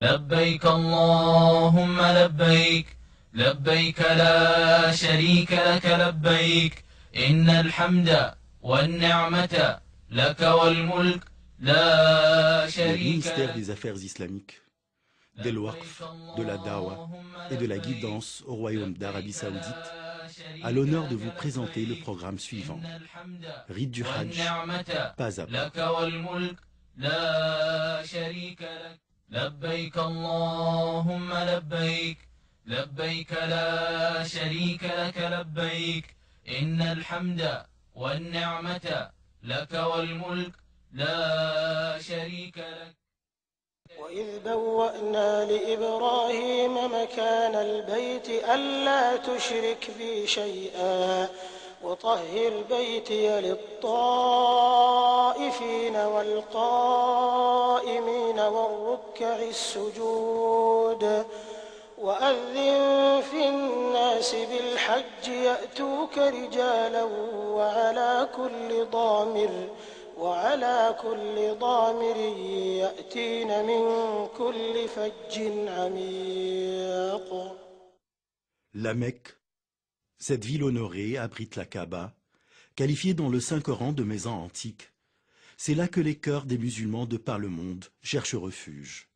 لبيك اللهم لبيك لبيك لا شريك لك لبيك إن الحمد والنعمة لك والملك لا Le شريك ministère لك. des Affaires islamiques, de l'Waqf, de la Dawa et de la guidance au Royaume d'Arabie Saoudite a l'honneur de vous présenter le programme suivant. Rite du Hajj, pas à pas. لبيك اللهم لبيك لبيك لا شريك لك لبيك إن الحمد والنعمة لك والملك لا شريك لك. وإذ بوأنا لإبراهيم مكان البيت ألا تشرك بي شيئا وطهر بيتي للطائفين والقائمين والركع السجود وأذن في الناس بالحج يأتوك رجالا وعلى كل ضامر يأتين من كل فج عميق. La Mecque, cette ville honorée, abrite la Kaaba, qualifiée dans le Saint-Coran de maison antique. C'est là que les cœurs des musulmans de par le monde cherchent refuge.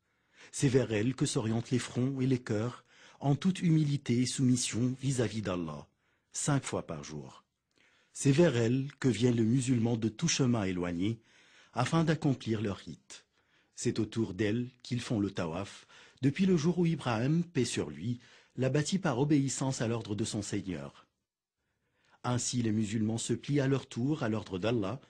C'est vers elle que s'orientent les fronts et les cœurs en toute humilité et soumission vis-à-vis d'Allah, 5 fois par jour. C'est vers elle que viennent les musulmans de tout chemin éloigné afin d'accomplir leur rite. C'est autour d'elle qu'ils font le tawaf depuis le jour où Ibrahim, paix sur lui, l'a bâti par obéissance à l'ordre de son Seigneur. Ainsi les musulmans se plient à leur tour à l'ordre d'Allah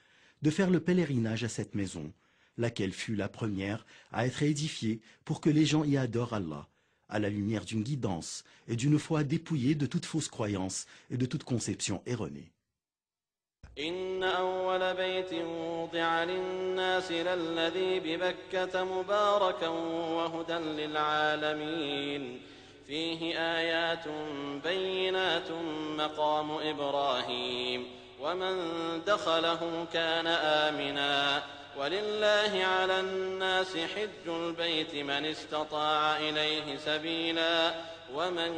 de faire le pèlerinage à cette maison, laquelle fut la première à être édifiée pour que les gens y adorent Allah, à la lumière d'une guidance et d'une foi dépouillée de toute fausse croyance et de toute conception erronée. إن أول بيت وضع للناس للذي ببكة مباركا وهدى للعالمين فيه آيات بينات مقام إبراهيم ومن دخله كان آمنا ولله على الناس حج البيت من استطاع إليه سبيلا ومن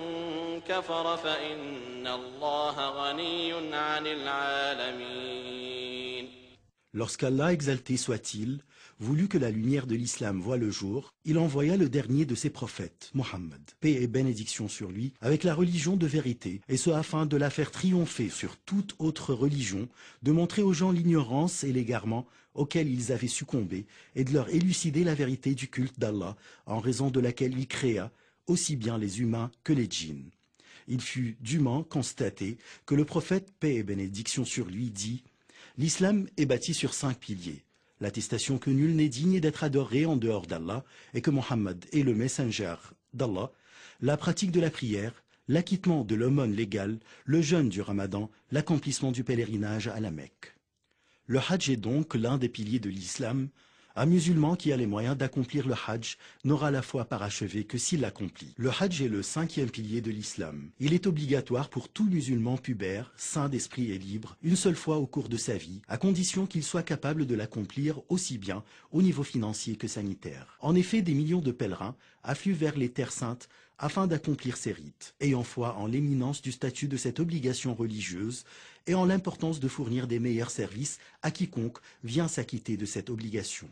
كفر فإن الله غني عن العالمين. Lorsqu'Allah, exalté soit-il, voulut que la lumière de l'islam voie le jour, il envoya le dernier de ses prophètes, Mohammed, paix et bénédiction sur lui, avec la religion de vérité, et ce afin de la faire triompher sur toute autre religion, de montrer aux gens l'ignorance et l'égarement auxquels ils avaient succombé, et de leur élucider la vérité du culte d'Allah, en raison de laquelle il créa aussi bien les humains que les djinns. Il fut dûment constaté que le prophète, paix et bénédiction sur lui, dit « L'islam est bâti sur 5 piliers. L'attestation que nul n'est digne d'être adoré en dehors d'Allah et que Mohammed est le messager d'Allah, la pratique de la prière, l'acquittement de l'aumône légale, le jeûne du ramadan, l'accomplissement du pèlerinage à la Mecque. » Le Hajj est donc l'un des piliers de l'islam. Un musulman qui a les moyens d'accomplir le Hajj n'aura la foi parachevée que s'il l'accomplit. Le Hajj est le 5e pilier de l'islam. Il est obligatoire pour tout musulman pubère, sain d'esprit et libre, une seule fois au cours de sa vie, à condition qu'il soit capable de l'accomplir aussi bien au niveau financier que sanitaire. En effet, des millions de pèlerins affluent vers les terres saintes afin d'accomplir ces rites, ayant foi en l'éminence du statut de cette obligation religieuse et en l'importance de fournir des meilleurs services à quiconque vient s'acquitter de cette obligation.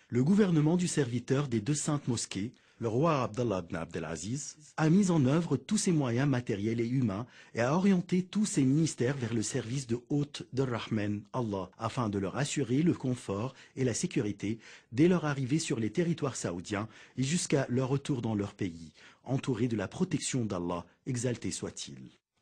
Le gouvernement du serviteur des 2 saintes mosquées, le roi Abdallah ibn Abdelaziz, a mis en œuvre tous ses moyens matériels et humains et a orienté tous ses ministères vers le service de hôte de Rahman, Allah, afin de leur assurer le confort et la sécurité dès leur arrivée sur les territoires saoudiens et jusqu'à leur retour dans leur pays, entourés de la protection d'Allah, exalté soit-il.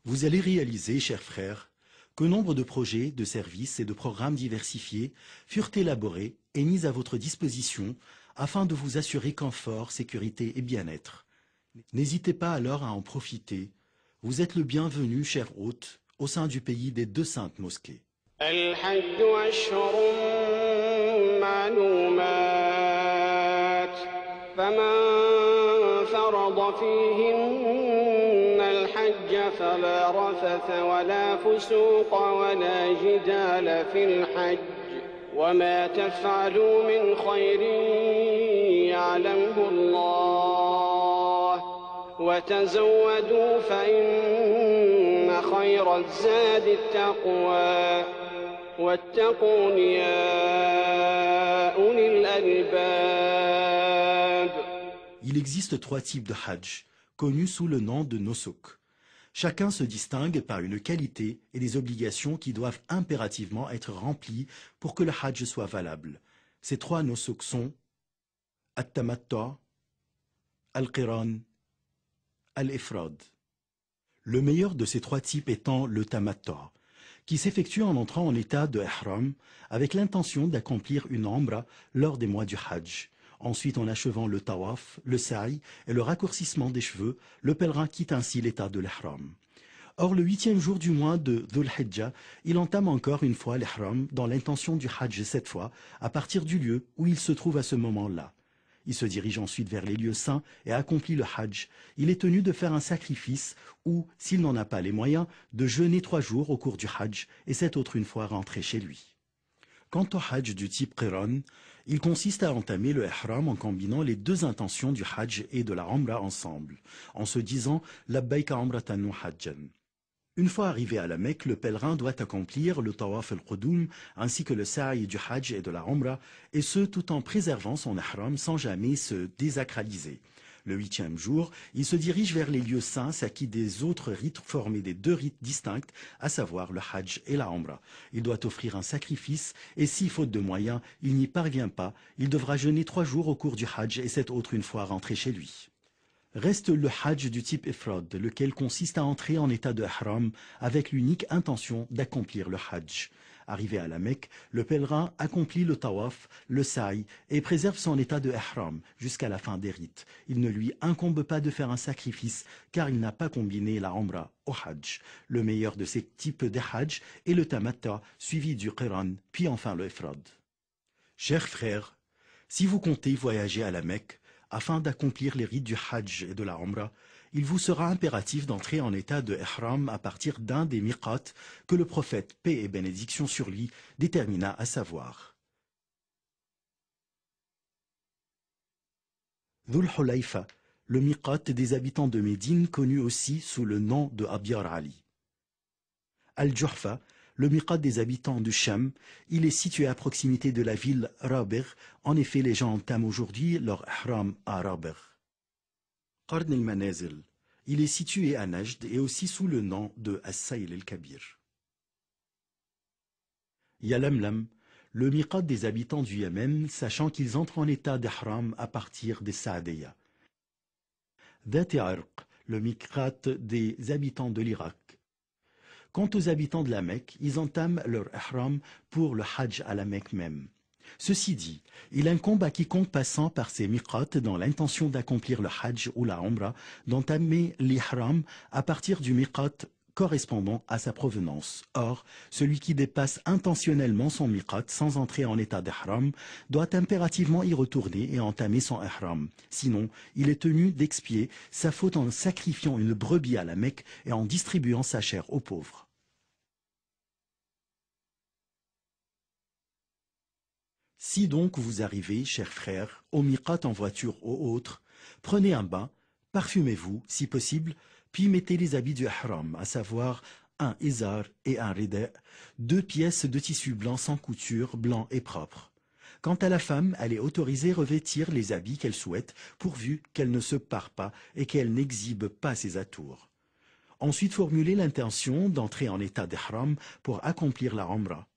Vous allez réaliser, chers frères, que nombre de projets, de services et de programmes diversifiés furent élaborés et mis à votre disposition afin de vous assurer confort, sécurité et bien-être. N'hésitez pas alors à en profiter. Vous êtes le bienvenu, cher hôte, au sein du pays des 2 saintes mosquées. فلا رفث ولا فسوق ولا جدال في الحج وما تفعلوا من خير يعلمه الله وتزودوا فإن خير الزاد التقوى واتقون يا أولي الألباب. Il existe 3 types de hajj, connus sous le nom de nusuk. Chacun se distingue par une qualité et des obligations qui doivent impérativement être remplies pour que le hajj soit valable. Ces 3 nusuk sont at-tamattu', al-qiran, al-ifrad. Le meilleur de ces 3 types étant le tamattu', qui s'effectue en entrant en état de ihram avec l'intention d'accomplir une umra lors des mois du hajj. Ensuite, en achevant le tawaf, le sa'i et le raccourcissement des cheveux, le pèlerin quitte ainsi l'état de l'ihram. Or, le 8e jour du mois de Dhul Hijjah, il entame encore une fois l'ihram dans l'intention du hajj cette fois, à partir du lieu où il se trouve à ce moment-là. Il se dirige ensuite vers les lieux saints et accomplit le hajj. Il est tenu de faire un sacrifice ou, s'il n'en a pas les moyens, de jeûner 3 jours au cours du hajj et cette autre une fois rentré chez lui. Quant au hajj du type qiran, il consiste à entamer le ihram en combinant les 2 intentions du hajj et de la umra ensemble, en se disant « labbayka umratan wa hajjan ». Une fois arrivé à la Mecque, le pèlerin doit accomplir le tawaf al-qudum ainsi que le sa'i du hajj et de la umra, et ce tout en préservant son ihram sans jamais se désacraliser. Le 8e jour, il se dirige vers les lieux saints s'acquit des autres rites formés des 2 rites distincts, à savoir le hajj et la umra. Il doit offrir un sacrifice et si, faute de moyens, il n'y parvient pas, il devra jeûner 3 jours au cours du hajj et cette autre une fois rentré chez lui. Reste le hajj du type ifrad, lequel consiste à entrer en état de ihram avec l'unique intention d'accomplir le hajj. Arrivé à la Mecque, le pèlerin accomplit le tawaf, le sa'i et préserve son état de ihram jusqu'à la fin des rites. Il ne lui incombe pas de faire un sacrifice car il n'a pas combiné la umra au hajj. Le meilleur de ces types de hajj est le tamattu' suivi du qiran, puis enfin le ifrad. Chers frères, si vous comptez voyager à la Mecque, afin d'accomplir les rites du hajj et de la umra, il vous sera impératif d'entrer en état de ihram à partir d'un des miqat que le prophète, paix et bénédiction sur lui, détermina à savoir. Dhul Hulayfa, le miqat des habitants de Médine connu aussi sous le nom de Abyar Ali. Al-Juhfa, le miqat des habitants du Sham, il est situé à proximité de la ville Rabigh. En effet, les gens entament aujourd'hui leur ihram à Rabigh. Qarn al-Manazil, il est situé à Najd et aussi sous le nom de As-Sayl al-Kabir. Yalamlam, le miqat des habitants du Yémen, sachant qu'ils entrent en état d'ihram à partir des Saadiyya. Dhat Arq, le miqat des habitants de l'Irak. Quant aux habitants de la Mecque, ils entament leur ihram pour le hajj à la Mecque même. Ceci dit, il incombe à quiconque passant par ces miqats dans l'intention d'accomplir le hajj ou la umra d'entamer l'ihram à partir du miqat correspondant à sa provenance. Or, celui qui dépasse intentionnellement son miqat sans entrer en état d'ihram doit impérativement y retourner et entamer son ihram. Sinon, il est tenu d'expier sa faute en sacrifiant une brebis à la Mecque et en distribuant sa chair aux pauvres. Si donc vous arrivez, chers frères, au miqat en voiture ou autre, prenez un bain, parfumez-vous, si possible, puis mettez les habits du ihram, à savoir un izar et un rida', 2 pièces de tissu blanc sans couture, blanc et propre. Quant à la femme, elle est autorisée à revêtir les habits qu'elle souhaite, pourvu qu'elle ne se pare pas et qu'elle n'exhibe pas ses atours. Ensuite, formulez l'intention d'entrer en état d'ihram pour accomplir la umra.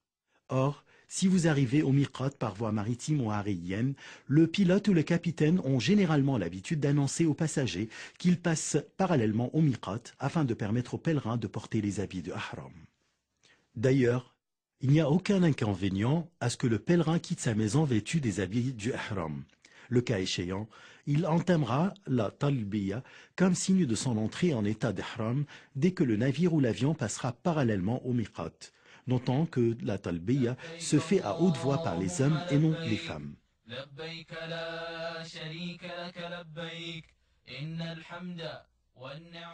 Or, si vous arrivez au miqat par voie maritime ou aérienne, le pilote ou le capitaine ont généralement l'habitude d'annoncer aux passagers qu'ils passent parallèlement au miqat afin de permettre aux pèlerins de porter les habits de ihram. D'ailleurs, il n'y a aucun inconvénient à ce que le pèlerin quitte sa maison vêtu des habits du ihram. Le cas échéant, il entamera la talbiya comme signe de son entrée en état d'ihram dès que le navire ou l'avion passera parallèlement au miqat. Notons que la talbiya se fait à haute voix par les hommes et non les femmes.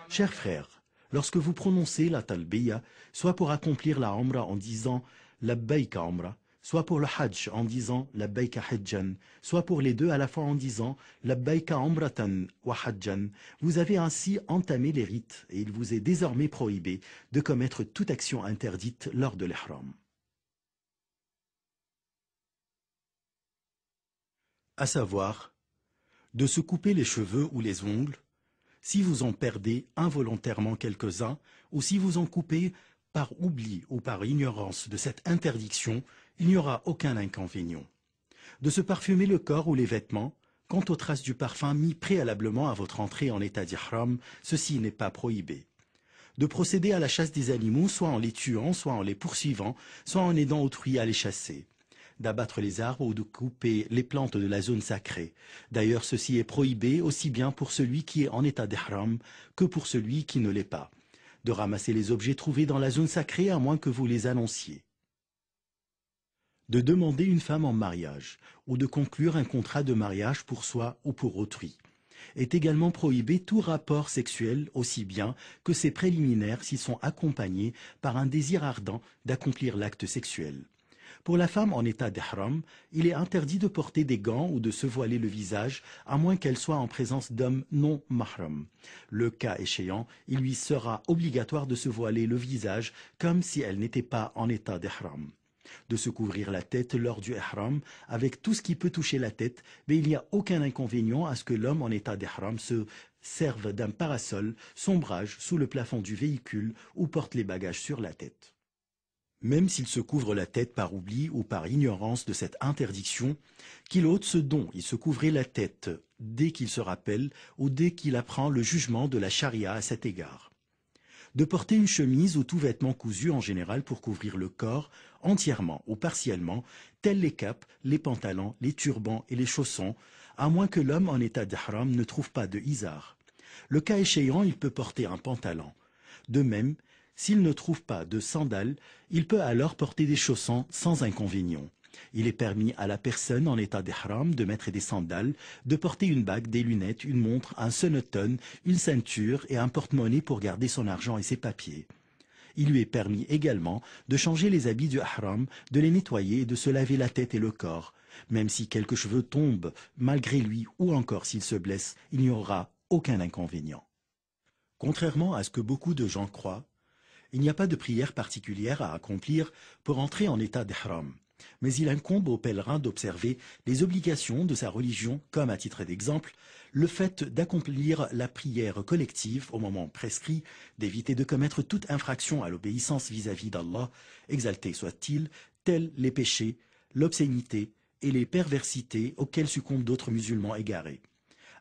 Chers frères, lorsque vous prononcez la talbiya, soit pour accomplir la umra en disant labbayka umra, soit pour le hajj en disant labbaika hajjan, soit pour les deux à la fois en disant labbaika umratan wa hajjan. Vous avez ainsi entamé les rites et il vous est désormais prohibé de commettre toute action interdite lors de l'ihram. À savoir, de se couper les cheveux ou les ongles, si vous en perdez involontairement quelques-uns, ou si vous en coupez par oubli ou par ignorance de cette interdiction, il n'y aura aucun inconvénient. De se parfumer le corps ou les vêtements, quant aux traces du parfum mis préalablement à votre entrée en état d'ihram, ceci n'est pas prohibé. De procéder à la chasse des animaux, soit en les tuant, soit en les poursuivant, soit en aidant autrui à les chasser. D'abattre les arbres ou de couper les plantes de la zone sacrée. D'ailleurs, ceci est prohibé aussi bien pour celui qui est en état d'ihram que pour celui qui ne l'est pas. De ramasser les objets trouvés dans la zone sacrée à moins que vous les annonciez. De demander une femme en mariage ou de conclure un contrat de mariage pour soi ou pour autrui. Est également prohibé tout rapport sexuel aussi bien que ses préliminaires s'ils sont accompagnés par un désir ardent d'accomplir l'acte sexuel. Pour la femme en état d'ihram, il est interdit de porter des gants ou de se voiler le visage, à moins qu'elle soit en présence d'hommes non mahram. Le cas échéant, il lui sera obligatoire de se voiler le visage comme si elle n'était pas en état d'ihram. De se couvrir la tête lors du ihram avec tout ce qui peut toucher la tête, mais il n'y a aucun inconvénient à ce que l'homme en état d'ihram se serve d'un parasol, sombrage sous le plafond du véhicule ou porte les bagages sur la tête. Même s'il se couvre la tête par oubli ou par ignorance de cette interdiction, qu'il ôte ce dont il se couvrait la tête dès qu'il se rappelle ou dès qu'il apprend le jugement de la charia à cet égard. De porter une chemise ou tout vêtement cousu en général pour couvrir le corps, entièrement ou partiellement, tels les capes, les pantalons, les turbans et les chaussons, à moins que l'homme en état d'ihram ne trouve pas de izar. Le cas échéant, il peut porter un pantalon. De même, s'il ne trouve pas de sandales, il peut alors porter des chaussons sans inconvénient. Il est permis à la personne en état d'ihram de mettre des sandales, de porter une bague, des lunettes, une montre, un sonotone, une ceinture et un porte-monnaie pour garder son argent et ses papiers. Il lui est permis également de changer les habits du ihram, de les nettoyer et de se laver la tête et le corps. Même si quelques cheveux tombent malgré lui ou encore s'il se blesse, il n'y aura aucun inconvénient. Contrairement à ce que beaucoup de gens croient, il n'y a pas de prière particulière à accomplir pour entrer en état d'ihram, mais il incombe au pèlerin d'observer les obligations de sa religion, comme à titre d'exemple, le fait d'accomplir la prière collective au moment prescrit, d'éviter de commettre toute infraction à l'obéissance vis-à-vis d'Allah, exalté soit-il, tels les péchés, l'obscénité et les perversités auxquelles succombent d'autres musulmans égarés.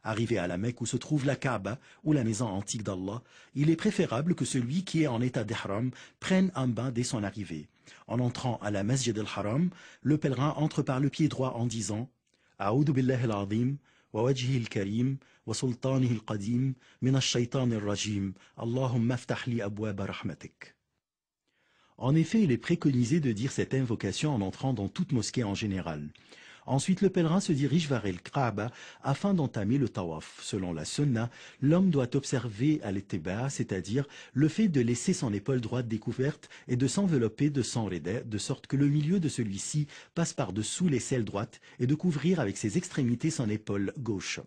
Arrivé à la Mecque où se trouve la Kaaba ou la maison antique d'Allah, il est préférable que celui qui est en état d'ihram prenne un bain dès son arrivée. En entrant à la Masjid al-Haram, le pèlerin entre par le pied droit en disant « A'udhu billahi al-azim, wa wajhihi al-karim, wa sultanihi al-qadim, min ash-shaytan al-rajim, Allahumma aftah li abwaba rahmatik » En effet, il est préconisé de dire cette invocation en entrant dans toute mosquée en général. Ensuite, le pèlerin se dirige vers el-Kaaba afin d'entamer le tawaf. Selon la sunna, l'homme doit observer al-ittiba, c'est-à-dire le fait de laisser son épaule droite découverte et de s'envelopper de son rida, de sorte que le milieu de celui-ci passe par-dessous l'aisselle droite et de couvrir avec ses extrémités son épaule gauche.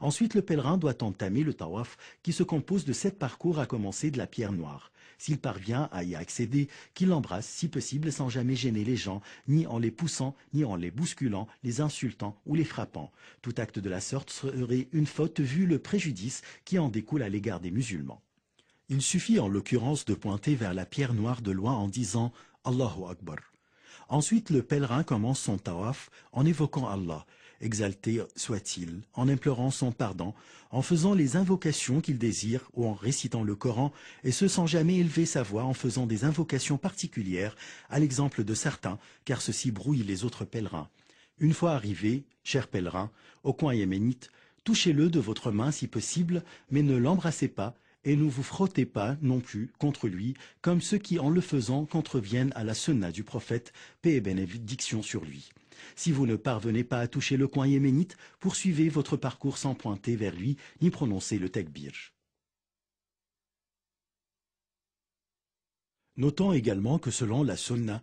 Ensuite, le pèlerin doit entamer le tawaf qui se compose de 7 parcours à commencer de la pierre noire. S'il parvient à y accéder, qu'il l'embrasse si possible sans jamais gêner les gens, ni en les poussant, ni en les bousculant, les insultant ou les frappant. Tout acte de la sorte serait une faute vu le préjudice qui en découle à l'égard des musulmans. Il suffit en l'occurrence de pointer vers la pierre noire de loin en disant « Allahu Akbar ». Ensuite, le pèlerin commence son tawaf en évoquant Allah, exalté soit-il, en implorant son pardon, en faisant les invocations qu'il désire ou en récitant le Coran, et ce sans jamais élever sa voix en faisant des invocations particulières, à l'exemple de certains, car ceci brouille les autres pèlerins. Une fois arrivé, cher pèlerin, au coin yéménite, touchez-le de votre main si possible, mais ne l'embrassez pas, et ne vous frottez pas non plus contre lui, comme ceux qui, en le faisant, contreviennent à la sunna du prophète, paix et bénédiction sur lui. Si vous ne parvenez pas à toucher le coin yéménite, poursuivez votre parcours sans pointer vers lui, ni prononcer le takbir. Notons également que selon la sunna,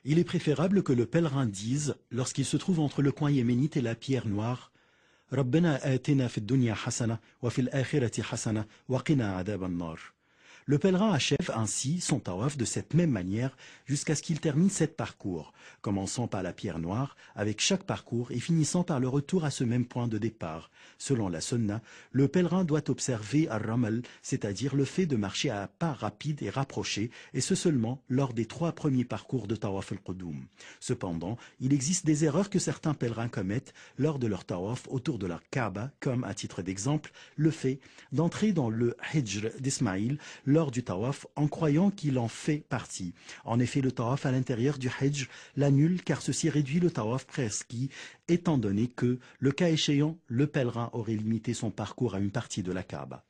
Il est préférable que le pèlerin dise, lorsqu'il se trouve entre le coin yéménite et la pierre noire, « Rabbana atina fid dunya hasana wa fil akhirati hasana wa qina adhab an-nar » Le pèlerin achève ainsi son tawaf de cette même manière jusqu'à ce qu'il termine 7 parcours, commençant par la pierre noire avec chaque parcours et finissant par le retour à ce même point de départ. Selon la sunna, le pèlerin doit observer ar-ramal, c'est-à-dire le fait de marcher à pas rapides et rapprochés, et ce seulement lors des 3 premiers parcours de tawaf al-qudum. Cependant, il existe des erreurs que certains pèlerins commettent lors de leur tawaf autour de la Kaaba, comme à titre d'exemple, le fait d'entrer dans le hijr d'Ismaïl lors du tawaf en croyant qu'il en fait partie. En effet, le tawaf à l'intérieur du hijr l'annule car ceci réduit le tawaf prescrit, étant donné que, le cas échéant, le pèlerin aurait limité son parcours à une partie de la Kaaba.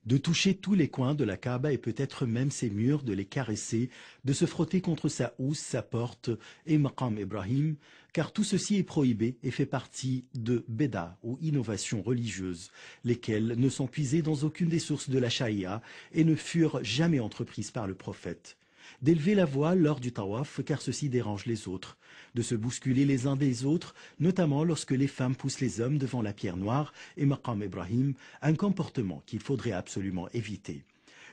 De toucher tous les coins de la Kaaba et peut-être même ses murs, de les caresser, de se frotter contre sa housse, sa porte et Maqam Ibrahim, car tout ceci est prohibé et fait partie de Beda ou innovations religieuses, lesquelles ne sont puisées dans aucune des sources de la Sharia et ne furent jamais entreprises par le prophète. D'élever la voix lors du tawaf car ceci dérange les autres, de se bousculer les uns des autres, notamment lorsque les femmes poussent les hommes devant la pierre noire et Maqam Ibrahim, un comportement qu'il faudrait absolument éviter.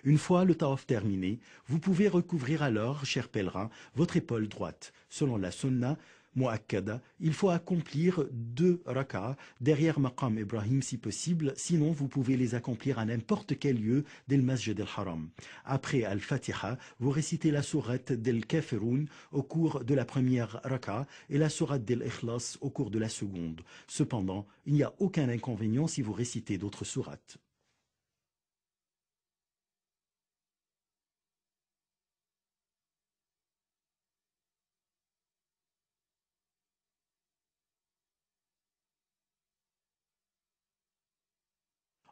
Une fois le tawaf terminé, vous pouvez recouvrir alors, chers pèlerins, votre épaule droite. Selon la sunna mu'akkada, il faut accomplir 2 rak'ah derrière Maqam Ibrahim si possible, sinon vous pouvez les accomplir à n'importe quel lieu del Masjid al-Haram. Après Al-Fatiha, vous récitez la sourate del Kafirun au cours de la première rak'ah et la sourate del Ikhlas au cours de la seconde. Cependant, il n'y a aucun inconvénient si vous récitez d'autres sourates.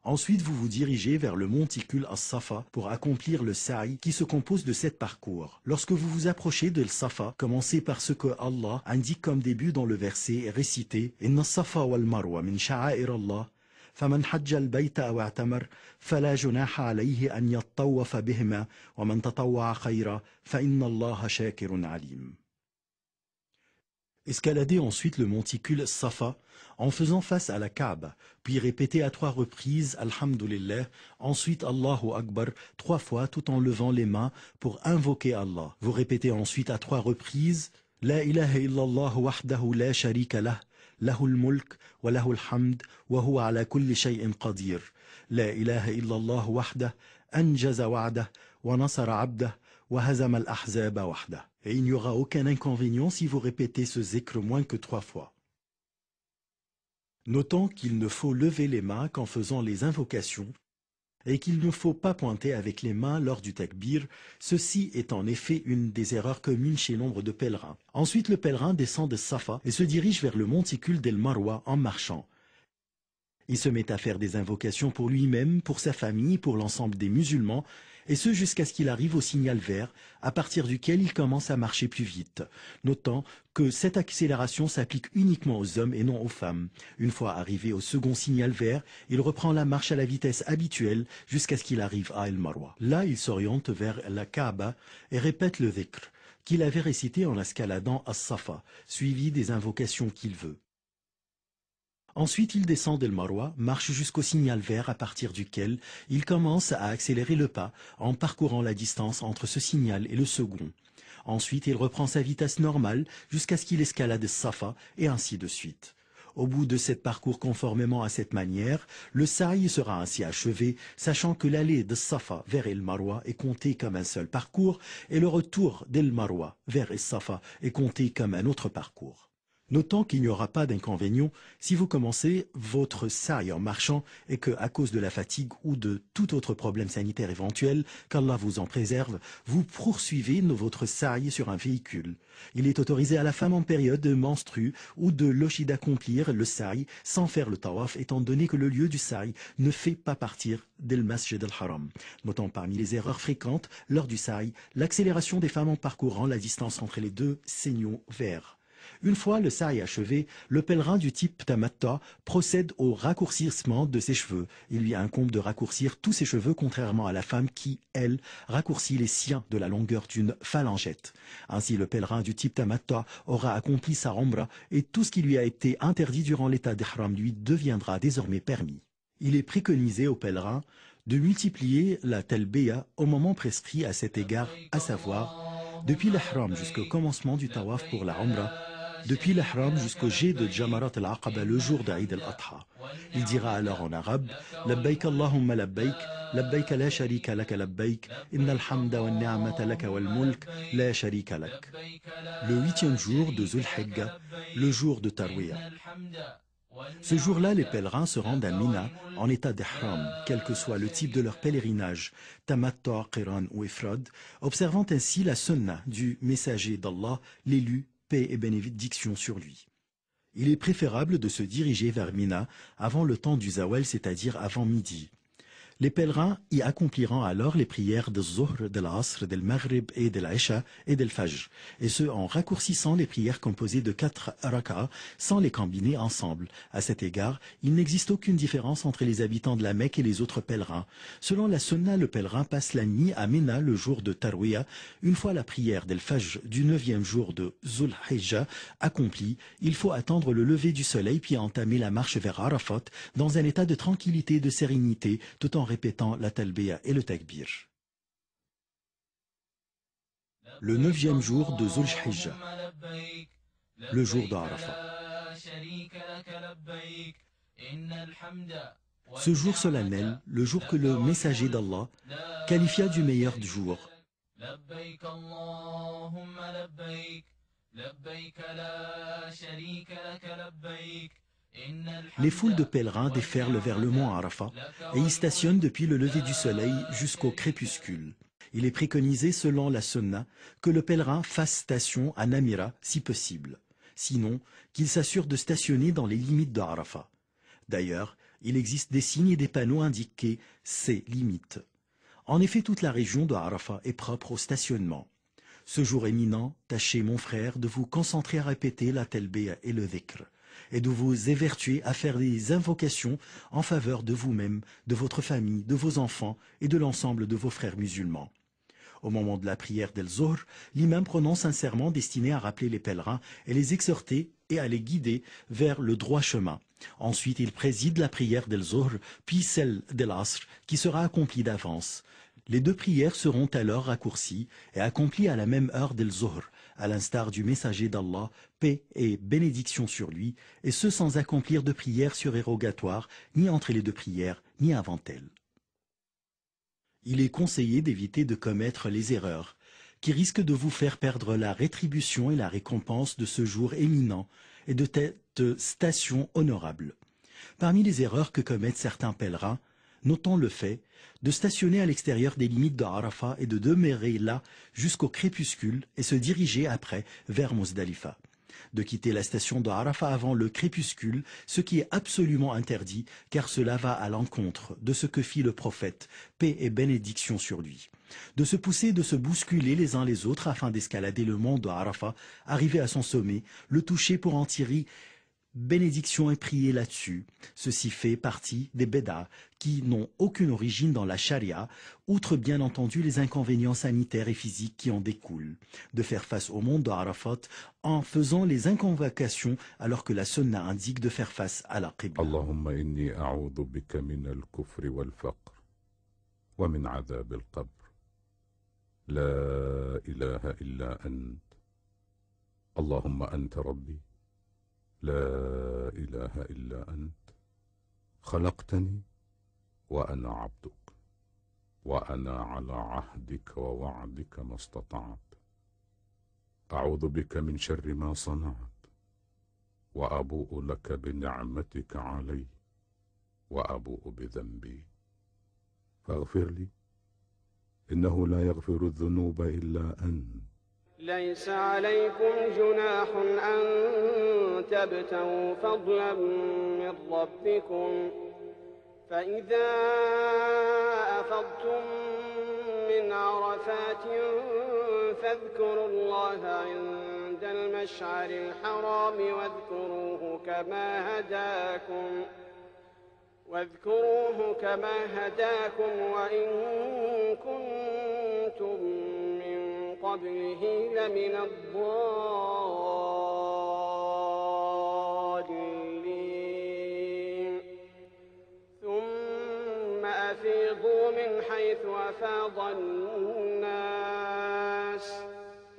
Ensuite, vous vous dirigez vers le monticule As-Safa pour accomplir le sa'i qui se compose de 7 parcours. Lorsque vous vous approchez de Safa, commencez par ce que Allah indique comme début dans le verset et récitez « Inna as-Safa wal Marwa min sha'air Allah » فمن حج البيت أو اعتمر فلا جناح عليه أن يطوف بهما ومن تطوع خيرا فإن الله شاكر عليم. Escaladez ensuite le monticule Safa en faisant face à la Kaaba, puis répétez à 3 reprises Alhamdulillah, ensuite Allahu Akbar 3 fois tout en levant les mains pour invoquer Allah. Vous répétez ensuite à 3 reprises La ilaha illallah wahdahu la sharika lah, lahul mulk wa lahul hamd wa huwa ala kulli shay'in qadir. La ilaha illallah wahdah anjaza wa'dah wa nasara 'abdah wa hazama al-ahzaba wahdah. Et il n'y aura aucun inconvénient si vous répétez ce zikr moins que 3 fois. Notons qu'il ne faut lever les mains qu'en faisant les invocations et qu'il ne faut pas pointer avec les mains lors du takbir. Ceci est en effet une des erreurs communes chez nombre de pèlerins. Ensuite, le pèlerin descend de Safa et se dirige vers le monticule d'El Marwa en marchant. Il se met à faire des invocations pour lui-même, pour sa famille, pour l'ensemble des musulmans, et ce jusqu'à ce qu'il arrive au signal vert, à partir duquel il commence à marcher plus vite. Notant que cette accélération s'applique uniquement aux hommes et non aux femmes. Une fois arrivé au second signal vert, il reprend la marche à la vitesse habituelle jusqu'à ce qu'il arrive à El Marwa. Là, il s'oriente vers la Kaaba et répète le dhikr qu'il avait récité en escaladant As-Safa, suivi des invocations qu'il veut. Ensuite, il descend d'El Marwa, marche jusqu'au signal vert à partir duquel il commence à accélérer le pas en parcourant la distance entre ce signal et le second. Ensuite, il reprend sa vitesse normale jusqu'à ce qu'il escalade Safa et ainsi de suite. Au bout de 7 parcours conformément à cette manière, le sa'i sera ainsi achevé, sachant que l'allée de Safa vers El Marwa est comptée comme un seul parcours et le retour d'El Marwa vers El Safa est compté comme un autre parcours. Notons qu'il n'y aura pas d'inconvénient si vous commencez votre sa'i en marchant et que, à cause de la fatigue ou de tout autre problème sanitaire éventuel, qu'Allah vous en préserve, vous poursuivez votre sa'i sur un véhicule. Il est autorisé à la femme en période de menstrue ou de lochi d'accomplir le sa'i sans faire le tawaf, étant donné que le lieu du sa'i ne fait pas partir d'El Masjid al-Haram. Notons parmi les erreurs fréquentes lors du sa'i l'accélération des femmes en parcourant la distance entre les 2 signaux verts. Une fois le sa'i achevé, le pèlerin du type tamatta procède au raccourcissement de ses cheveux. Il lui incombe de raccourcir tous ses cheveux, contrairement à la femme qui, elle, raccourcit les siens de la longueur d'une phalangette. Ainsi, le pèlerin du type tamatta aura accompli sa umra et tout ce qui lui a été interdit durant l'état d'ihram lui deviendra désormais permis. Il est préconisé au pèlerin de multiplier la talbiya au moment prescrit à cet égard, à savoir depuis l'ihram jusqu'au commencement du tawaf pour la umra, depuis l'ihram jusqu'au jet de Jamarat al-Aqaba le jour d'Aïd al-Adha. Il dira alors en arabe Labbaik Allahumma labbaik, labbaik la sharika laka labbaik, innal hamda wa ni'mata laka wal mulk la sharika lak. Le 8e jour de Zulhijja, le jour de Tarwiyah. Ce jour-là, les pèlerins se rendent à Mina en état d'ihram, quel que soit le type de leur pèlerinage, tamattu', qiran ou ifrad, observant ainsi la sunna du messager d'Allah, l'élu, paix et bénédiction sur lui. Il est préférable de se diriger vers Mina avant le temps du zawal, c'est-à-dire avant midi. Les pèlerins y accompliront alors les prières de Zuhr, de l'Asr, de l'Maghrib et de l'Isha et de l'Fajr, et ce en raccourcissant les prières composées de 4 rak'ah sans les combiner ensemble. À cet égard, il n'existe aucune différence entre les habitants de la Mecque et les autres pèlerins. Selon la sunna, le pèlerin passe la nuit à Mina le jour de Tarwiyah. Une fois la prière d'El-Fajr du 9e jour de Zulhijja accomplie, il faut attendre le lever du soleil puis entamer la marche vers Arafat dans un état de tranquillité et de sérénité, tout en répétant la talbiya et le takbir. Le 9e jour de Zulhijja, le jour d'Arafat. Ce jour solennel, le jour que le messager d'Allah qualifia du meilleur jour. Les foules de pèlerins déferlent vers le mont Arafat et y stationnent depuis le lever du soleil jusqu'au crépuscule. Il est préconisé, selon la sunna, que le pèlerin fasse station à Namira si possible. Sinon, qu'il s'assure de stationner dans les limites de Arafat. D'ailleurs, il existe des signes et des panneaux indiqués ces limites. En effet, toute la région de Arafat est propre au stationnement. Ce jour éminent, tâchez, mon frère, de vous concentrer à répéter la talbiya et le dhikr, et de vous évertuer à faire des invocations en faveur de vous-même, de votre famille, de vos enfants et de l'ensemble de vos frères musulmans. Au moment de la prière d'El-Zohr, l'imam prononce un serment destiné à rappeler les pèlerins et les exhorter et à les guider vers le droit chemin. Ensuite, il préside la prière d'El-Zohr, puis celle d'El-Asr, qui sera accomplie d'avance. Les deux prières seront alors raccourcies et accomplies à la même heure d'El-Zohr, à l'instar du messager d'Allah, paix et bénédiction sur lui, et ce sans accomplir de prière surérogatoire, ni entre les deux prières, ni avant elles. Il est conseillé d'éviter de commettre les erreurs, qui risquent de vous faire perdre la rétribution et la récompense de ce jour éminent et de cette station honorable. Parmi les erreurs que commettent certains pèlerins, notons le fait de stationner à l'extérieur des limites de Arafat et de demeurer là jusqu'au crépuscule et se diriger après vers Muzdalifa. De quitter la station de Arafat avant le crépuscule, ce qui est absolument interdit, car cela va à l'encontre de ce que fit le prophète, paix et bénédiction sur lui. De se pousser, de se bousculer les uns les autres afin d'escalader le mont de Arafat, arriver à son sommet, le toucher pour en tirer bénédiction et prier là-dessus. Ceci fait partie des bédas qui n'ont aucune origine dans la charia, outre bien entendu les inconvénients sanitaires et physiques qui en découlent. De faire face au monde d'Arafat en faisant les inconvocations alors que la sunna indique de faire face à la qibla. Allahumma inni a'udhu bika min al-kufri wal-faqr wa min adhab al-qabr. La ilaha illa ant. Allahumma anta rabbi. لا إله إلا أنت خلقتني وأنا عبدك وأنا على عهدك ووعدك ما استطعت أعوذ بك من شر ما صنعت وأبوء لك بنعمتك علي وأبوء بذنبي فاغفر لي إنه لا يغفر الذنوب إلا أنت. ليس عليكم جناح أن تبتغوا فضلا من ربكم فإذا أفضتم من عرفات فاذكروا الله عند المشعر الحرام واذكروه كما هداكم وإن كنتم من قبله لمن الضالين ثم أفيضوا من حيث أفاض الناس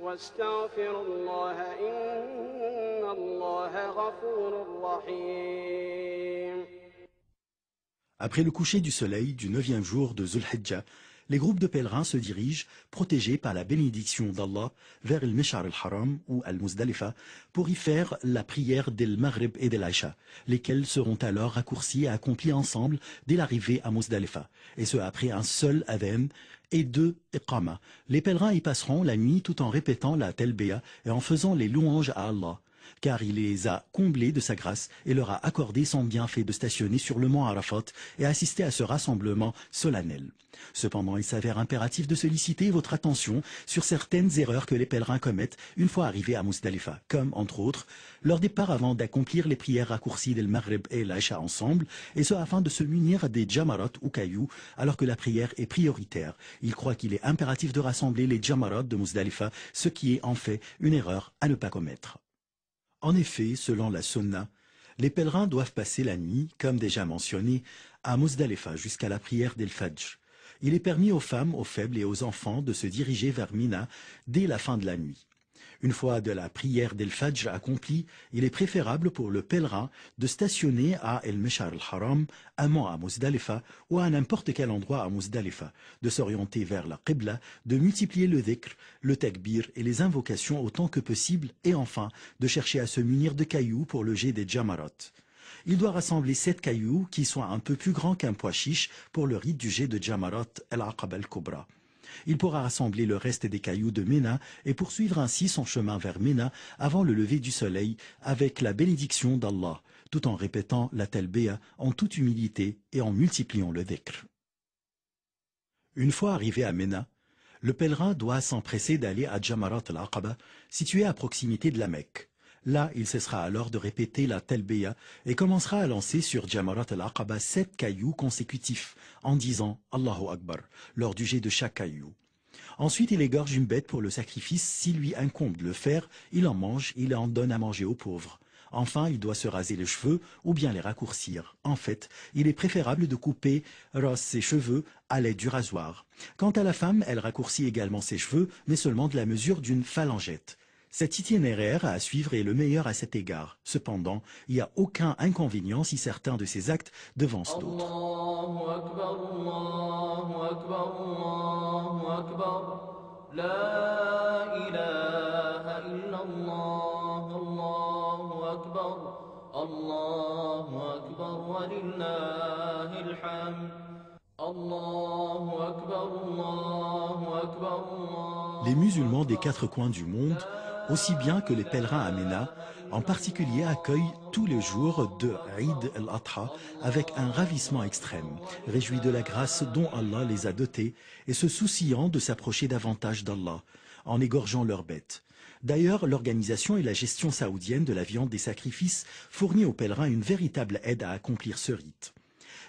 واستغفروا الله إن الله غفور رحيم. Après le coucher du soleil du 9e jour de Zulhijjah, les groupes de pèlerins se dirigent, protégés par la bénédiction d'Allah, vers le Mish'ar al-Haram ou al-Muzdalifa pour y faire la prière del Maghrib et del Aïcha, lesquelles seront alors raccourcies et accomplies ensemble dès l'arrivée à Muzdalifa, et ce après un seul adhan et 2 iqama. Les pèlerins y passeront la nuit tout en répétant la talbiya et en faisant les louanges à Allah, car il les a comblés de sa grâce et leur a accordé son bienfait de stationner sur le mont Arafat et assister à ce rassemblement solennel. Cependant, il s'avère impératif de solliciter votre attention sur certaines erreurs que les pèlerins commettent une fois arrivés à Muzdalifa, comme, entre autres, leur départ avant d'accomplir les prières raccourcies del Maghrib et l'Aïcha ensemble, et ce afin de se munir des jamarot ou cailloux, alors que la prière est prioritaire. Il croit qu'il est impératif de rassembler les jamarot de Muzdalifa, ce qui est en fait une erreur à ne pas commettre. En effet, selon la sunna, les pèlerins doivent passer la nuit, comme déjà mentionné, à Muzdalifa jusqu'à la prière d'El Fajr. Il est permis aux femmes, aux faibles et aux enfants de se diriger vers Mina dès la fin de la nuit. Une fois de la prière d'El Fajr accomplie, il est préférable pour le pèlerin de stationner à El Mish'ar al-Haram, amont à Muzdalifa ou à n'importe quel endroit à Muzdalifa, de s'orienter vers la Qibla, de multiplier le dhikr, le takbir et les invocations autant que possible et enfin de chercher à se munir de cailloux pour le jet des jamarot. Il doit rassembler 7 cailloux qui soient un peu plus grands qu'un pois chiche pour le rite du jet de jamarot al-Aqaba al-Kubra. Il pourra rassembler le reste des cailloux de Ména et poursuivre ainsi son chemin vers Ména avant le lever du soleil avec la bénédiction d'Allah, tout en répétant la talbiya en toute humilité et en multipliant le dhikr. Une fois arrivé à Ména, le pèlerin doit s'empresser d'aller à Jamarat al-Aqaba, situé à proximité de la Mecque. Là, il cessera alors de répéter la talbiya et commencera à lancer sur Jamarat al-Aqaba 7 cailloux consécutifs en disant Allahu Akbar lors du jet de chaque caillou. Ensuite, il égorge une bête pour le sacrifice. S'il lui incombe de le faire, il en mange, il en donne à manger aux pauvres. Enfin, il doit se raser les cheveux ou bien les raccourcir. En fait, il est préférable de couper ses cheveux à l'aide du rasoir. Quant à la femme, elle raccourcit également ses cheveux, mais seulement de la mesure d'une phalangette. Cet itinéraire à suivre est le meilleur à cet égard. Cependant, il n'y a aucun inconvénient si certains de ces actes devancent d'autres. Allahu Akbar, Allahu Akbar, Allahu Akbar. La ilaha illallah, Allahu Akbar. Allahu Akbar wa lillahil hamd. Allahu Akbar, Allahu Akbar, Allahu. Les musulmans des 4 coins du monde, aussi bien que les pèlerins à Ména, en particulier accueillent tous les jours de Eid al-Adha avec un ravissement extrême, réjouis de la grâce dont Allah les a dotés et se souciant de s'approcher davantage d'Allah, en égorgeant leurs bêtes. D'ailleurs, l'organisation et la gestion saoudienne de la viande des sacrifices fournit aux pèlerins une véritable aide à accomplir ce rite.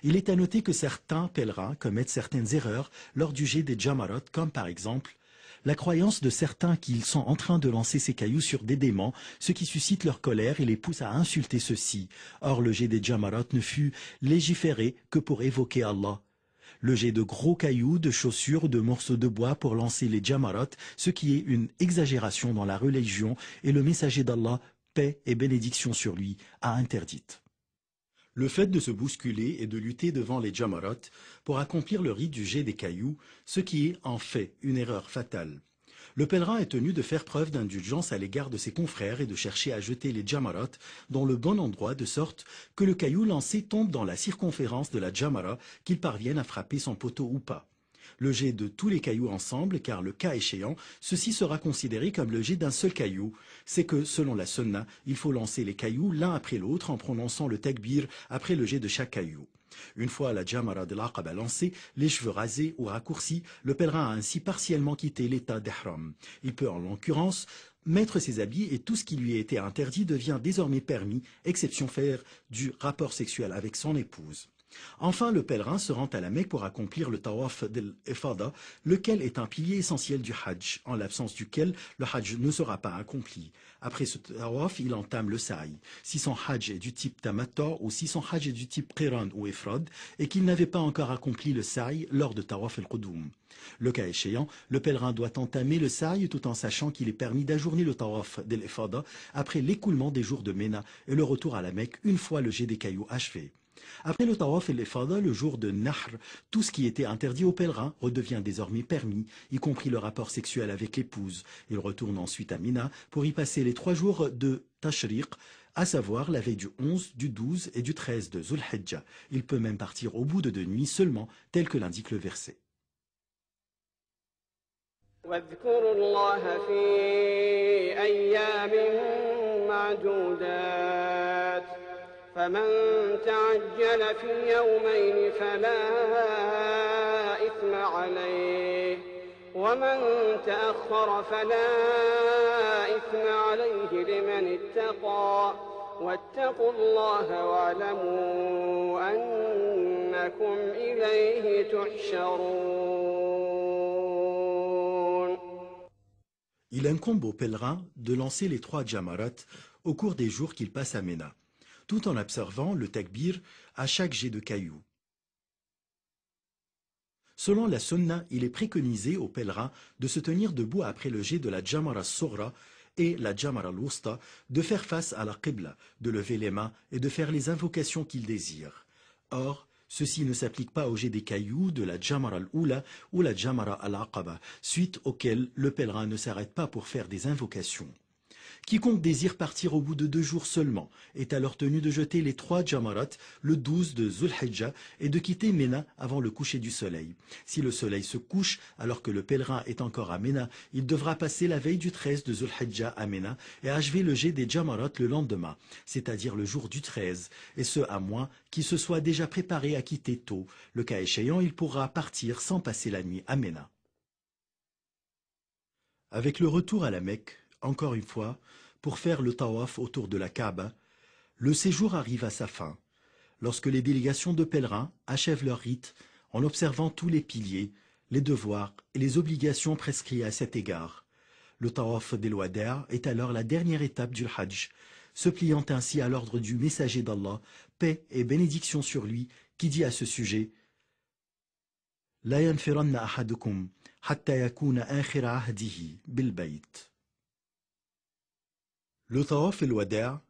Il est à noter que certains pèlerins commettent certaines erreurs lors du jet des jamarot, comme par exemple la croyance de certains qu'ils sont en train de lancer ces cailloux sur des démons, ce qui suscite leur colère et les pousse à insulter ceux-ci. Or, le jet des jamarot ne fut légiféré que pour évoquer Allah. Le jet de gros cailloux, de chaussures, de morceaux de bois pour lancer les jamarot, ce qui est une exagération dans la religion, et le messager d'Allah, paix et bénédiction sur lui, a interdite. Le fait de se bousculer et de lutter devant les jamarot pour accomplir le rite du jet des cailloux, ce qui est en fait une erreur fatale. Le pèlerin est tenu de faire preuve d'indulgence à l'égard de ses confrères et de chercher à jeter les jamarot dans le bon endroit de sorte que le caillou lancé tombe dans la circonférence de la jamara, qu'il parvienne à frapper son poteau ou pas. le jet de tous les cailloux ensemble, car le cas échéant, ceci sera considéré comme le jet d'un seul caillou. C'est que, selon la sunna, il faut lancer les cailloux l'un après l'autre en prononçant le takbir après le jet de chaque caillou. Une fois la jamara de l'Aqaba lancée, les cheveux rasés ou raccourcis, le pèlerin a ainsi partiellement quitté l'état d'ihram. Il peut en l'occurrence mettre ses habits et tout ce qui lui a été interdit devient désormais permis, exception faire du rapport sexuel avec son épouse. Enfin, le pèlerin se rend à la Mecque pour accomplir le tawaf d'El-Ifada, lequel est un pilier essentiel du Hajj, en l'absence duquel le Hajj ne sera pas accompli. Après ce tawaf, il entame le sa'i. Si son Hajj est du type Tamattu ou si son Hajj est du type Qiran ou Ifrad, et qu'il n'avait pas encore accompli le sa'i lors de tawaf el-Qudum. Le cas échéant, le pèlerin doit entamer le sa'i tout en sachant qu'il est permis d'ajourner le tawaf d'El-Ifada après l'écoulement des jours de Ména et le retour à la Mecque une fois le jet des cailloux achevé. Après le tawaf et l'Ifada, le jour de Nahr, tout ce qui était interdit aux pèlerins redevient désormais permis, y compris le rapport sexuel avec l'épouse. Il retourne ensuite à Mina pour y passer les 3 jours de Tashriq, à savoir la veille du 11, du 12 et du 13 de Zul Hijjah. Il peut même partir au bout de 2 nuits seulement, tel que l'indique le verset. واذكروا الله في أيام معدودات فمن تعجل في يومين فلا إثم عليه ومن تأخر فلا إثم عليه لمن اتقى واتقوا الله واعلموا أنكم إليه تحشرون. Il incombe aux pèlerins de lancer les 3 jamarat au cours des jours qu'ils passent à Ména, tout en observant le takbir à chaque jet de cailloux. Selon la sunna, il est préconisé aux pèlerins de se tenir debout après le jet de la jamara soghra et la jamara al-wusta, de faire face à la qibla, de lever les mains et de faire les invocations qu'ils désirent. Or, ceci ne s'applique pas au jet des cailloux de la jamara al-oula ou la jamara al-aqaba, suite auquel le pèlerin ne s'arrête pas pour faire des invocations. Quiconque désire partir au bout de 2 jours seulement est alors tenu de jeter les 3 jamarat le 12 de Zul Hijjah et de quitter Ména avant le coucher du soleil. Si le soleil se couche alors que le pèlerin est encore à Ména, il devra passer la veille du 13 de Zul Hijjah à Ména et achever le jet des jamarat le lendemain, c'est-à-dire le jour du 13, et ce à moins qu'il se soit déjà préparé à quitter tôt. Le cas échéant, il pourra partir sans passer la nuit à Ména. Avec le retour à la Mecque, encore une fois, pour faire le tawaf autour de la Kaaba, le séjour arrive à sa fin, lorsque les délégations de pèlerins achèvent leur rite en observant tous les piliers, les devoirs et les obligations prescrits à cet égard. Le tawaf d'El-Wada' est alors la dernière étape du Hajj, se pliant ainsi à l'ordre du messager d'Allah, paix et bénédiction sur lui, qui dit à ce sujet « La yanfiranna ahadukum hatta yakuna akhira ahdihi bil bayt » Le tawaf el-Wada'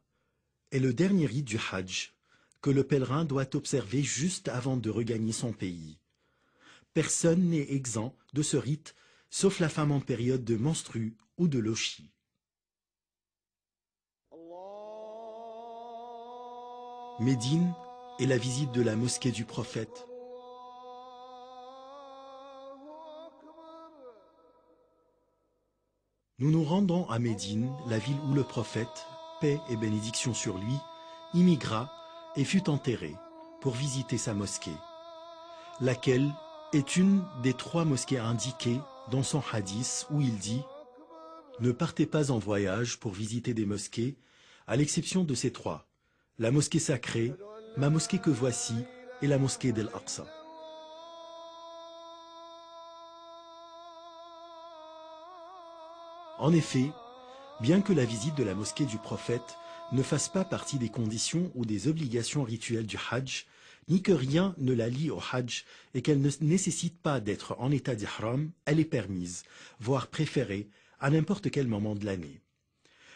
est le dernier rite du Hajj que le pèlerin doit observer juste avant de regagner son pays. Personne n'est exempt de ce rite, sauf la femme en période de menstrue ou de lochi. Médine et la visite de la mosquée du prophète. Nous nous rendons à Médine, la ville où le prophète, paix et bénédiction sur lui, immigra et fut enterré pour visiter sa mosquée, laquelle est une des 3 mosquées indiquées dans son hadith où il dit « Ne partez pas en voyage pour visiter des mosquées, à l'exception de ces 3, la mosquée sacrée, ma mosquée que voici et la mosquée d'Al-Aqsa. » En effet, bien que la visite de la mosquée du prophète ne fasse pas partie des conditions ou des obligations rituelles du Hajj, ni que rien ne la lie au Hajj et qu'elle ne nécessite pas d'être en état d'ihram, elle est permise, voire préférée, à n'importe quel moment de l'année.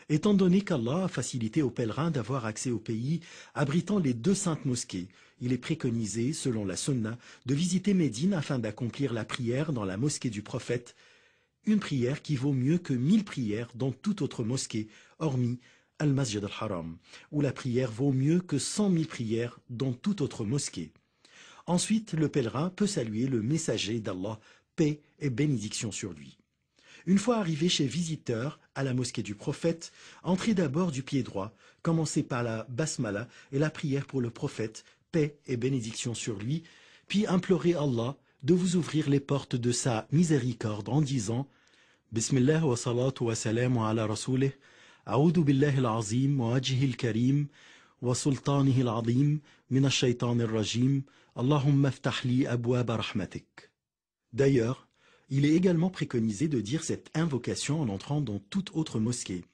Étant donné qu'Allah a facilité aux pèlerins d'avoir accès au pays abritant les 2 saintes mosquées, il est préconisé, selon la sunna, de visiter Médine afin d'accomplir la prière dans la mosquée du prophète, une prière qui vaut mieux que 1000 prières dans toute autre mosquée, hormis Al-Masjid al-Haram, où la prière vaut mieux que 100 000 prières dans toute autre mosquée. Ensuite, le pèlerin peut saluer le messager d'Allah, paix et bénédiction sur lui. Une fois arrivé chez visiteur à la mosquée du prophète, entrez d'abord du pied droit, commencez par la basmala et la prière pour le prophète, paix et bénédiction sur lui, puis implorez Allah de vous ouvrir les portes de sa miséricorde en disant Bismillah wa salatu wa salamu ala rasoulih, a'udhu billahi al-azim wa wajhihi al-karim wa sultanihi al-azim min ash-shaytan ar-rajim, Allahumma aftah li abwaba rahmatik. D'ailleurs, il est également préconisé de dire cette invocation en entrant dans toute autre mosquée.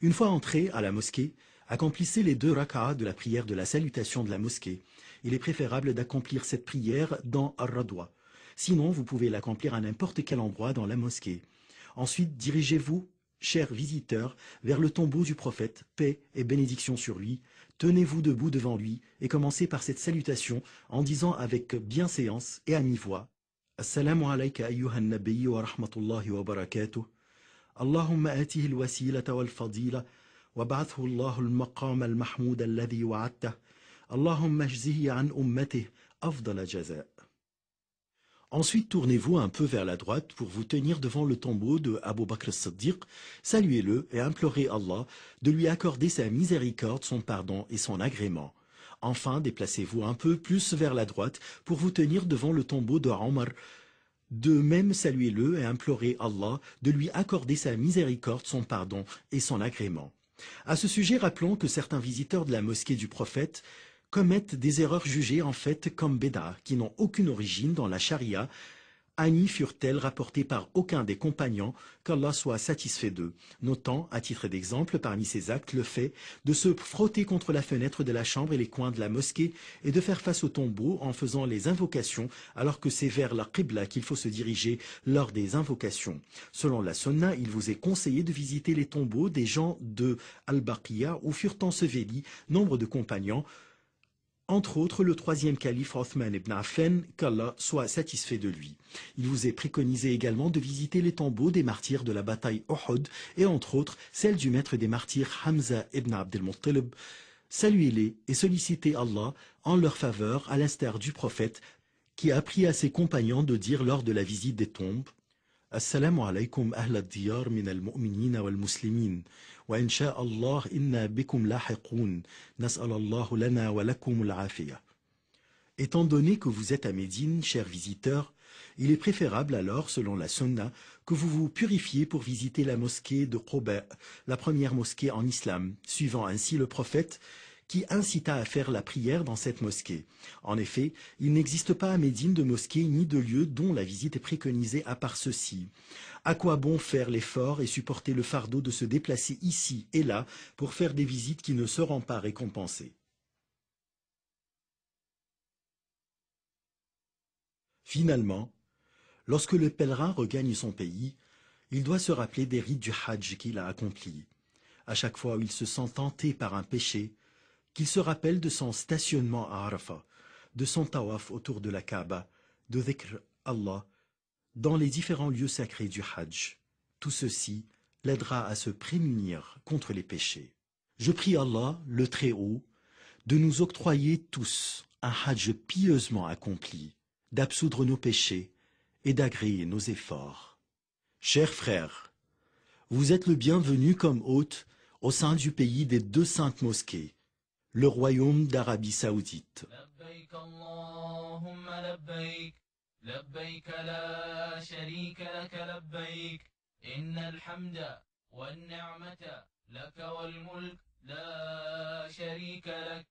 Une fois entré à la mosquée, accomplissez les 2 rak'ahs de la prière de la salutation de la mosquée. Il est préférable d'accomplir cette prière dans Ar-Radwa. Sinon, vous pouvez l'accomplir à n'importe quel endroit dans la mosquée. Ensuite, dirigez-vous, chers visiteurs, vers le tombeau du prophète, paix et bénédiction sur lui. Tenez-vous debout devant lui et commencez par cette salutation en disant avec bienséance et à mi-voix Assalamu alayka ayyuhan nabiyyu wa rahmatullahi wa barakatuh. Allahumma atihi al-wasilata wal-fadila wa ba'athu Allahu al-maqam al-mahmoud alladhi wa'adtah. Allahumma ajzihi an ummatih afdala jaza'. Ensuite, tournez-vous un peu vers la droite pour vous tenir devant le tombeau de Abu Bakr as-Siddiq, saluez-le et implorez Allah de lui accorder sa miséricorde, son pardon et son agrément. Enfin, déplacez-vous un peu plus vers la droite pour vous tenir devant le tombeau de Omar. De même, saluez-le et implorez Allah de lui accorder sa miséricorde, son pardon et son agrément. À ce sujet, rappelons que certains visiteurs de la mosquée du prophète commettent des erreurs jugées en fait comme béda, qui n'ont aucune origine dans la charia, ni furent-elles rapportées par aucun des compagnons, qu'Allah soit satisfait d'eux, notant, à titre d'exemple, parmi ces actes, le fait de se frotter contre la fenêtre de la chambre et les coins de la mosquée et de faire face au tombeau en faisant les invocations, alors que c'est vers la Qibla qu'il faut se diriger lors des invocations. Selon la Sunna, il vous est conseillé de visiter les tombeaux des gens de Al-Baqiya où furent ensevelis nombre de compagnons, entre autres le 3e calife Othman ibn Affan, qu'Allah soit satisfait de lui. Il vous est préconisé également de visiter les tombeaux des martyrs de la bataille Uhud et entre autres celle du maître des martyrs Hamza ibn Abd al-Muttalib. Saluez-les et sollicitez Allah en leur faveur à l'instar du prophète qui a appris à ses compagnons de dire lors de la visite des tombes Assalamu alaykum ahla ad-diyar min al-mu'minina wal-muslimin. وإن شاء الله إنا بكم لاحقون نسأل الله لنا ولكم العافية. Étant donné que vous êtes à Médine, chers visiteurs, il est préférable alors, selon la Sunna, que vous vous purifiez pour visiter la mosquée de Quba, la première mosquée en islam, suivant ainsi le prophète qui incita à faire la prière dans cette mosquée. En effet, il n'existe pas à Médine de mosquée ni de lieu dont la visite est préconisée à part ceci. À quoi bon faire l'effort et supporter le fardeau de se déplacer ici et là pour faire des visites qui ne seront pas récompensées? Finalement, lorsque le pèlerin regagne son pays, il doit se rappeler des rites du Hajj qu'il a accomplis. À chaque fois où il se sent tenté par un péché, qu'il se rappelle de son stationnement à Arafat, de son tawaf autour de la Kaaba, de dhikr Allah, dans les différents lieux sacrés du Hajj. Tout ceci l'aidera à se prémunir contre les péchés. Je prie Allah, le Très-Haut, de nous octroyer tous un Hajj pieusement accompli, d'absoudre nos péchés et d'agréer nos efforts. Chers frères, vous êtes le bienvenu comme hôte au sein du pays des 2 saintes mosquées, le royaume d'Arabie Saoudite. لبيك لا شريك لك لبيك إن الحمد والنعمة لك والملك لا شريك لك